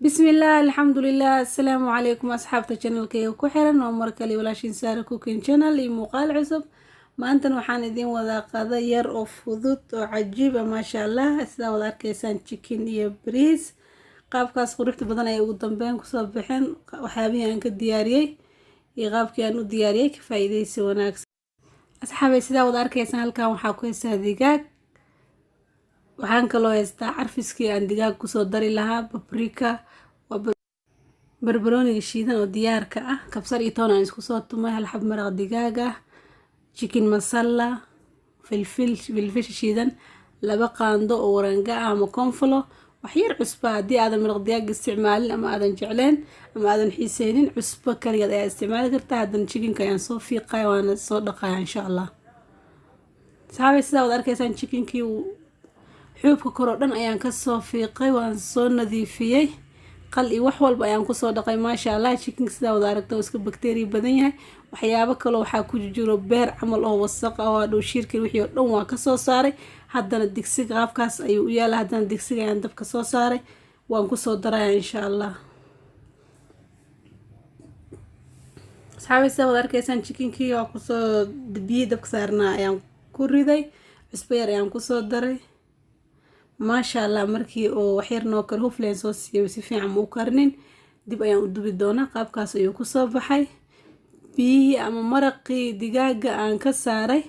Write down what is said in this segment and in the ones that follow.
بسم الله الحمد لله السلام عليكم أصحاب الشانل كي وكحرن ومركلي ولا شنسار كوكين شانل يمقال عصب ما أنتن وحان إذين وذا قضا ير أوف فضوط عجيبة ما شاء الله سida wada arkaysaan chicken iyo bariis qaabkaas quruxda badan ay ugu dambeyn ku soo bixin waxyaabihii aan ka diyaariyay iyo qaabkii aan u diyaariyay ka faa'iideysi wanaagsan asxaabay sida wada arkaysaan halkan waxaa ku haysta digaag waxaan kaloo haystaa carfiskii aan digaag ku soo dari lahaa paprika barbarooniga shiidan oo diyaarka ah kabsar iyo toon aan isku soo tumay hal xab maraq digaag ah chicken masala filfil shiidan laba qaando oo waranga ah ama konfolo wax yar cusba haddii aadan maraq digaag isticmaalin ama aadan jecleen ama aadan xiiseynin cusbo kaligeed ayaa isticmaali kartaa haddana chickenka ayaan soo fiiqay waana soo dhaqaya insha allah saxaabay sidaa wada arkaysaan chickenkii xuubka kor oo dhan ayaan ka soo fiiqay waan soo nadiifiyay qal iyo wax walba ayaan ku soo dhaqay maasha Allah chicken sida wada aragto iska bacteria badan yahay waxyaabo kale waxa ku jiro beer camal oo wasaq ah oo dhow shirkii wixii oo dhan waa ka soo saaray haddana digsiga qaabkaas ayuu u yaala haddana digsiga ayaan dabka soo saaray waan ku soo darayaa insha Allah saxaabay wada arkaysaan chickenkii oo ku soo biyo dabka saarnaa ayaan ku riday cusbo yar ayaan ku soo daray ما شاء الله markii oo wax yar noo kar hufleen soo siiyay si fiican u karnin dib ayaan u dubi doonaa qaabkaas ayuu ku soo baxay biyi ama maraqii digaaga aan ka saaray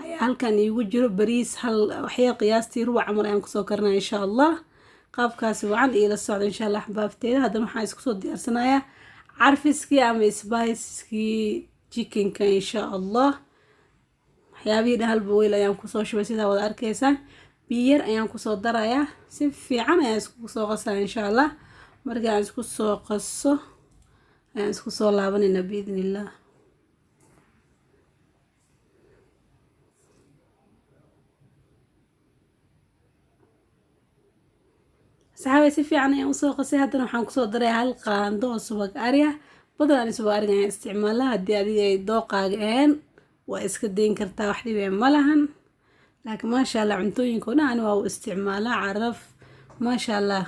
ayaa halkan iigu jiro bariis hal wax yar qiyaastii rubac camal ayaan ku soo karnaa insha Allah qaabkaas wacan ila socdo insha Allah xabaabteeda hadda waxaan isku soo diyaarsanayaa carfiskii ama spiceski chickenka insha Allah waxyaabihii hal bowl ayaan ku soo shubay sida wada arkaysaan biyar ayaan ku soo darayaa si fiican ayaan isku soo qasaa insha Allah marka aan isku soo qaso ayaan isku soo laabanayna biidnillah saxaabay si fiican ayaan u soo qasay haddana waxaan ku soo daray hal qaando oo subag ari ah badan subag ari ayaan isticmaalaa haddii adiga ay dooqaaga ahayn waa iska deyn kartaa wax dhib ma lahan لكن ما شاء الله عنتوينكم أنا واو استعماله عرف ما شاء الله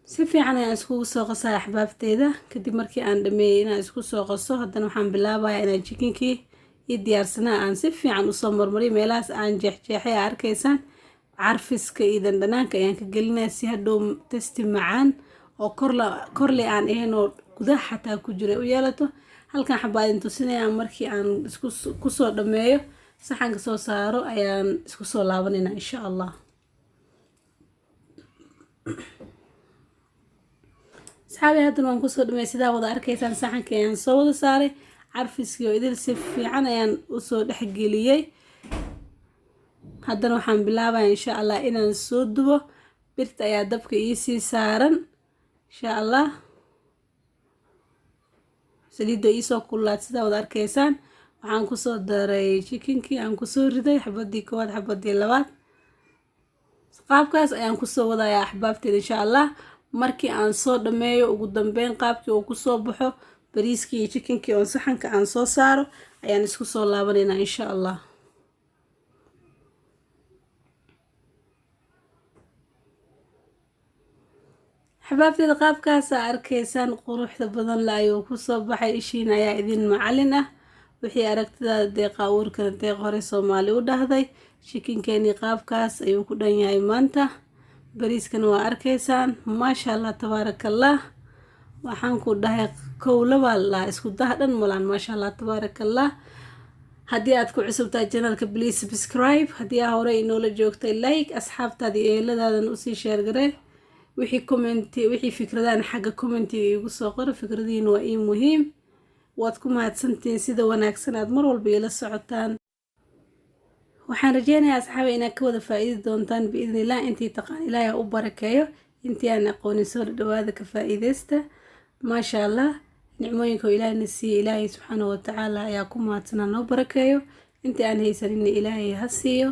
سيفي أنا أسكو سوق صايح بابتيدا كدي مركي عندما أنا أسكو سوق الصه هذا نحن بالله أنا تشيكينكي يدي أرسنا عن سيفي عن أصمر مري ملاس عن جحجحي عركيسان عرفسك إذا دناك يعني كقلنا سيهدوم تستمعان أو كرلي عن إيه نور كذا حتى كجري ويالته halkan xabaadin tusinayaan markii aan isku ku soo dhameeyo saxanka soo saaro ayaan isku soo laabanayna insha Allah saxaabay hadda waan ku soo dhameeyay sida wada arkaysaan saxanka ayaan soo wada saaray carfiskii oo idil si fiican ayaan u soo dhaxgeliyay haddana waxaan bilaabayaa insha Allah inaan soo dubo birta ayaa dabka ii sii saaran insha Allah saliidda isoo kulaad sida wada arkaysaan waxaan ku soo daray chickenkii aan ku soo riday xabadii koowaad xabadii labaad qaabkaas ayaan ku soo wadayaa axbaabteeda insha Allah markii aan soo dhameeyo ugu dambeyn qaabkii uu ku soo baxo bariiskii iyo chickenkii oo saxanka aan soo saaro ayaan isku soo laabanaynaa insha Allah حبابتي qaabkaas arkaysaan quruxda badan la ayuu ku soo baxay ishiin ayaa idin macalin ah wixii aragtida deeqa uurka deeq hore Soomaali u dhahday chickenkeeni qaabkaas ayuu ku dhan yahay maanta bariiskan waa arkaysaan ma sha Allah tabarakallah waxaan ku dhahay kowlaba la isku dahdan malan ma sha Allah tabarakallah haddii aad ku cusubtahay channelka please subscribe haddii aad hore inoola joogtay like asxaabtaada eeladaadan u sii share garee wixii fikradaan xagga commentiga igu soo qoro fikradiina waa ii muhiim waad ku mahadsantiin sida wanaagsan aad mar walba ila socotaan waxaan rajeynayaa asxaabe inaad ka wada faa'iidi doontaan biidnillah intii taqaan ilaahay u barakeeyo intii aan aqoonin soo dhawaada ka faa'iideysta ma sha Allah nicmooyinka ilaahay nasiiyo ilaahay subxaanahu wa ta'ala ayaa ku mahadsanaa noo barakeeyo intii aan haysanin ilaahay ha siiyo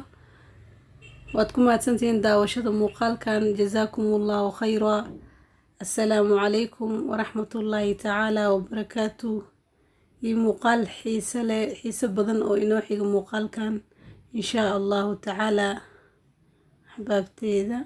واتكم أتسنتين داوشة مقال كان جزاكم الله خيرا السلام عليكم ورحمة الله تعالى وبركاته مقال حيسة بدن أو إنوحي مقال كان إن شاء الله تعالى حبابتي ذا